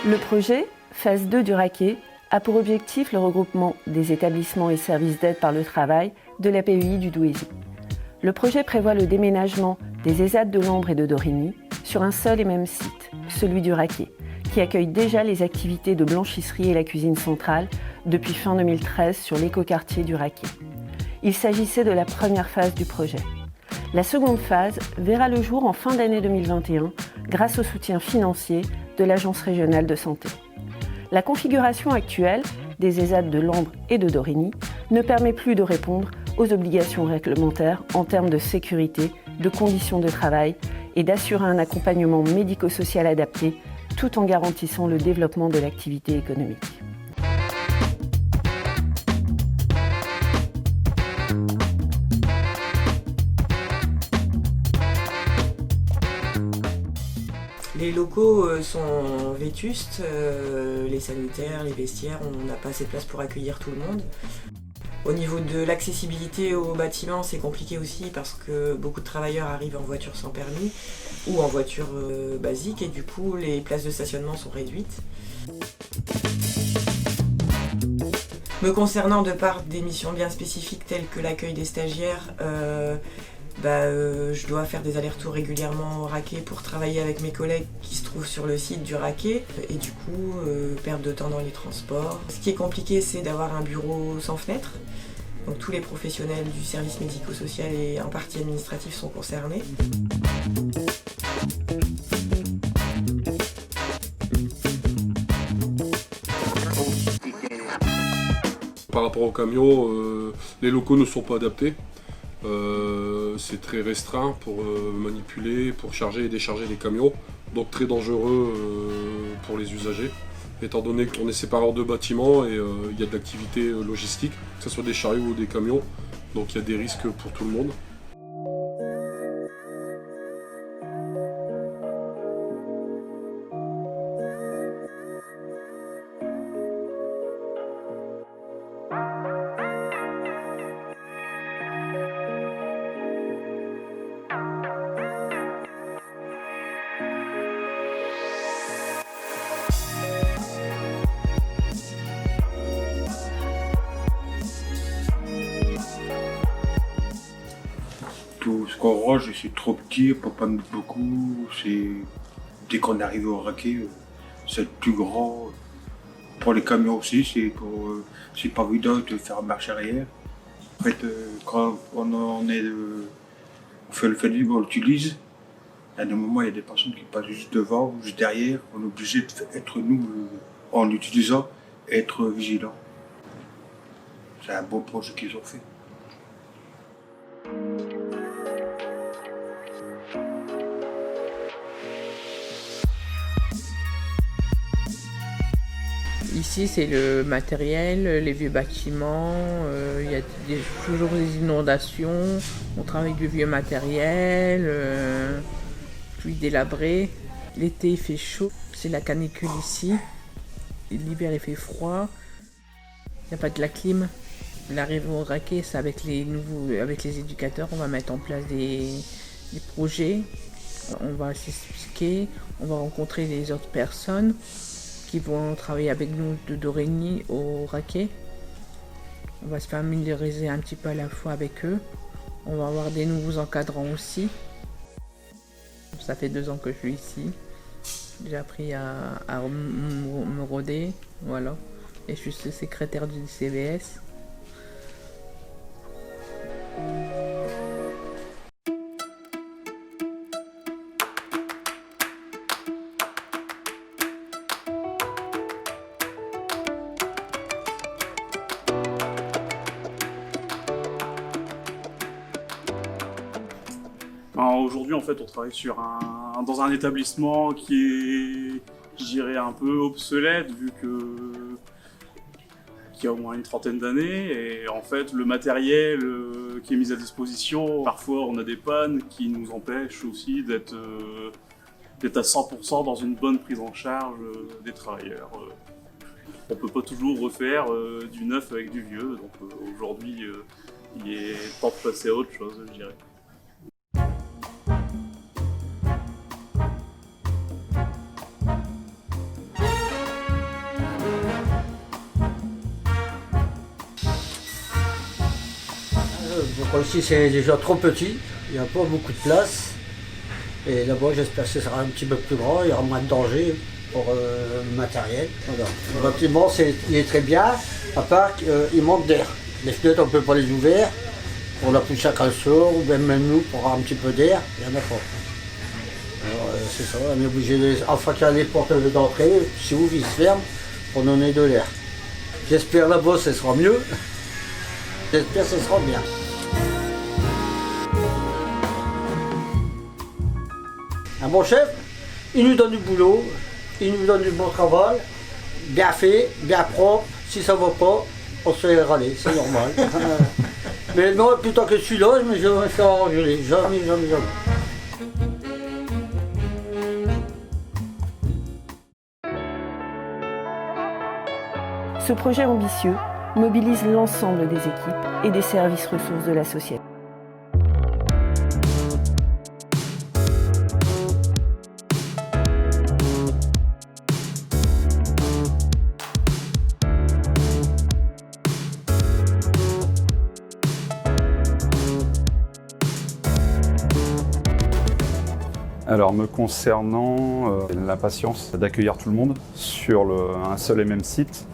Le projet, phase 2 du Raquet, a pour objectif le regroupement des établissements et services d'aide par le travail de l'APEI du Douaisis. Le projet prévoit le déménagement des ESAT de Lambre et de Dorigny sur un seul et même site, celui du Raquet, qui accueille déjà les activités de blanchisserie et la cuisine centrale depuis fin 2013 sur l'écoquartier du Raquet. Il s'agissait de la première phase du projet. La seconde phase verra le jour en fin d'année 2021 grâce au soutien financier de l'Agence régionale de santé. La configuration actuelle des ESAT de Lambre et de Dorigny ne permet plus de répondre aux obligations réglementaires en termes de sécurité, de conditions de travail et d'assurer un accompagnement médico-social adapté tout en garantissant le développement de l'activité économique. Les locaux sont vétustes, les sanitaires, les vestiaires, on n'a pas assez de place pour accueillir tout le monde. Au niveau de l'accessibilité au bâtiment, c'est compliqué aussi parce que beaucoup de travailleurs arrivent en voiture sans permis ou en voiture basique et du coup les places de stationnement sont réduites. Me concernant, de par des missions bien spécifiques telles que l'accueil des stagiaires, je dois faire des allers-retours régulièrement au Raquet pour travailler avec mes collègues qui se trouvent sur le site du Raquet et du coup perdre de temps dans les transports. Ce qui est compliqué, c'est d'avoir un bureau sans fenêtre. Donc tous les professionnels du service médico-social et en partie administratif sont concernés. Par rapport aux camions, les locaux ne sont pas adaptés. C'est très restreint pour manipuler, pour charger et décharger les camions, donc très dangereux pour les usagers, étant donné qu'on est séparé en deux bâtiments et il y a de l'activité logistique, que ce soit des chariots ou des camions, donc il y a des risques pour tout le monde. Tout ce qu'on range, c'est trop petit, on peut pas mettre beaucoup. Dès qu'on arrive au Raquet, c'est plus grand. Pour les camions aussi, c'est pas évident de faire marche arrière. En fait, quand on fait le fait libre, on l'utilise. À un moment, il y a des personnes qui passent juste devant, juste derrière. On est obligé d'être nous, en l'utilisant, être vigilants. C'est un beau projet qu'ils ont fait. Ici, c'est le matériel, les vieux bâtiments, il y a toujours des inondations, on travaille du vieux matériel, puis délabré. L'été, il fait chaud, c'est la canicule ici. L'hiver, il fait froid, il n'y a pas de la clim. L'arrivée au Raquet, c'est avec les éducateurs, on va mettre en place des projets, on va s'expliquer, on va rencontrer les autres personnes qui vont travailler avec nous de Dorigny au Raquet. On va se familiariser un petit peu à la fois avec eux. On va avoir des nouveaux encadrants aussi. Ça fait 2 ans que je suis ici. J'ai appris à me roder, voilà. Et je suis secrétaire du CVS. Aujourd'hui, en fait, on travaille dans un établissement qui est, je dirais, un peu obsolète, qu'il y a au moins une trentaine d'années. Et en fait, le matériel qui est mis à disposition, parfois on a des pannes qui nous empêchent aussi d'être à 100% dans une bonne prise en charge des travailleurs. On peut pas toujours refaire du neuf avec du vieux, donc aujourd'hui, il est temps de passer à autre chose, je dirais. Donc ici c'est déjà trop petit, il n'y a pas beaucoup de place. Et là-bas j'espère que ce sera un petit peu plus grand, il y aura moins de danger pour le matériel. Voilà. Le bâtiment il est très bien, à part qu'il manque d'air. Les fenêtres on ne peut pas les ouvrir, on la pousse à quand sort, ou même nous pour avoir un petit peu d'air, il n'y en a pas. Alors c'est ça, on est obligé, enfin qu'il y a les portes d'entrée, si ouvre, ils se ferment pour donner de l'air. J'espère là-bas ce sera mieux, j'espère que ce sera bien. Un bon chef, il nous donne du boulot, il nous donne du bon travail, bien fait, bien propre. Si ça ne va pas, on se fait râler, c'est normal. Mais non, plutôt que celui-là, je me fais engueuler. Jamais. Ce projet ambitieux mobilise l'ensemble des équipes et des services ressources de l'association. Alors me concernant, l'impatience d'accueillir tout le monde sur un seul et même site,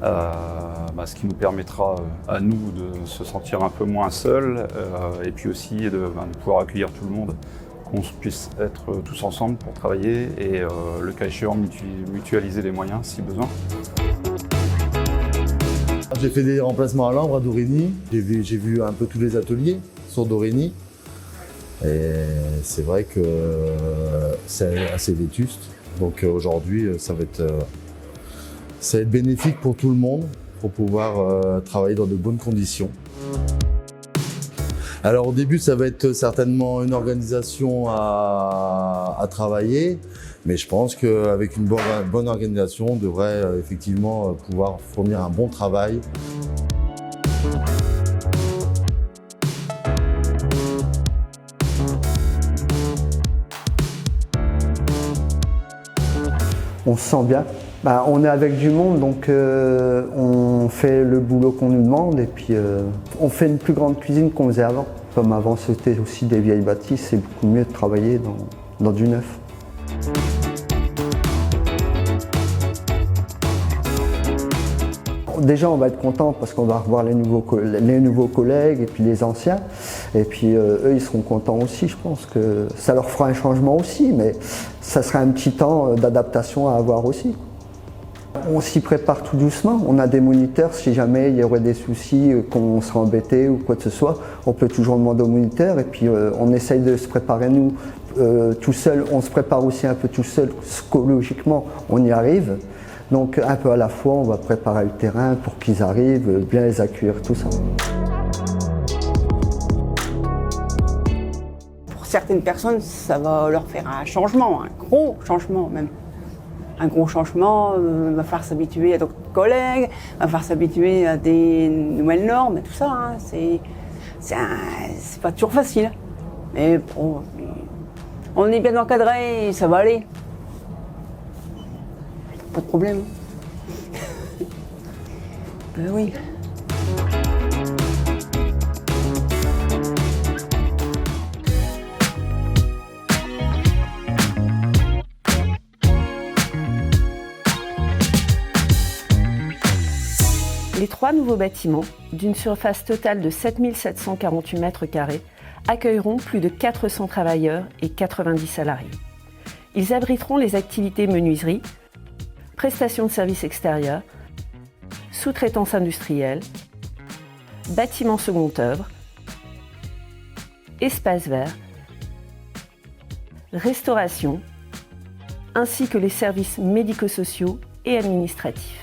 ce qui nous permettra à nous de se sentir un peu moins seuls et puis aussi de pouvoir accueillir tout le monde, qu'on puisse être tous ensemble pour travailler et le cas échéant mutualiser les moyens si besoin. J'ai fait des remplacements à Langres, à Dorigny. J'ai vu un peu tous les ateliers sur Dorigny. Et c'est vrai que c'est assez vétuste. Donc aujourd'hui, ça va être bénéfique pour tout le monde, pour pouvoir travailler dans de bonnes conditions. Alors au début, ça va être certainement une organisation à travailler, mais je pense qu'avec une bonne organisation, on devrait effectivement pouvoir fournir un bon travail. On se sent bien. On est avec du monde, donc on fait le boulot qu'on nous demande et puis on fait une plus grande cuisine qu'on faisait avant. Comme avant c'était aussi des vieilles bâtisses, c'est beaucoup mieux de travailler dans du neuf. Déjà on va être content parce qu'on va revoir les nouveaux collègues et puis les anciens. Et puis eux ils seront contents aussi, je pense que ça leur fera un changement aussi, mais ça sera un petit temps d'adaptation à avoir aussi. On s'y prépare tout doucement, on a des moniteurs, si jamais il y aurait des soucis, qu'on serait embêté ou quoi que ce soit, on peut toujours demander aux moniteurs et puis on essaye de se préparer nous tout seul, on se prépare aussi un peu tout seul, psychologiquement on y arrive. Donc un peu à la fois on va préparer le terrain pour qu'ils arrivent, bien les accueillir, tout ça. Pour certaines personnes, ça va leur faire un changement, un gros changement même. Un gros changement, va falloir s'habituer à d'autres collègues, va falloir s'habituer à des nouvelles normes et tout ça. Hein. C'est pas toujours facile. Mais bon, on est bien encadré et ça va aller. Pas de problème. Oui. Les 3 nouveaux bâtiments, d'une surface totale de 7748 mètres carrés, accueilleront plus de 400 travailleurs et 90 salariés. Ils abriteront les activités menuiserie, prestations de services extérieurs, sous-traitance industrielle, bâtiments second œuvre, espaces verts, restauration, ainsi que les services médico-sociaux et administratifs.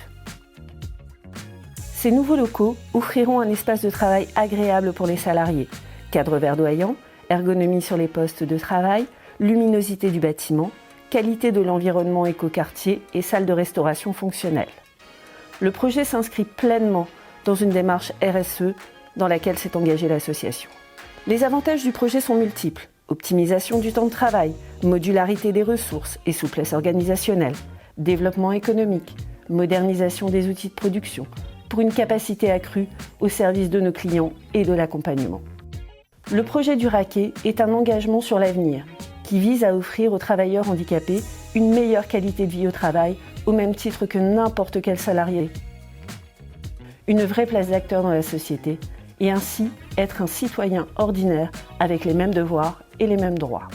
Ces nouveaux locaux offriront un espace de travail agréable pour les salariés, cadre verdoyant, ergonomie sur les postes de travail, luminosité du bâtiment, qualité de l'environnement écoquartier et salle de restauration fonctionnelle. Le projet s'inscrit pleinement dans une démarche RSE dans laquelle s'est engagée l'association. Les avantages du projet sont multiples. Optimisation du temps de travail, modularité des ressources et souplesse organisationnelle, développement économique, modernisation des outils de production, pour une capacité accrue au service de nos clients et de l'accompagnement. Le projet du Raquet est un engagement sur l'avenir qui vise à offrir aux travailleurs handicapés une meilleure qualité de vie au travail au même titre que n'importe quel salarié. Une vraie place d'acteur dans la société et ainsi être un citoyen ordinaire avec les mêmes devoirs et les mêmes droits.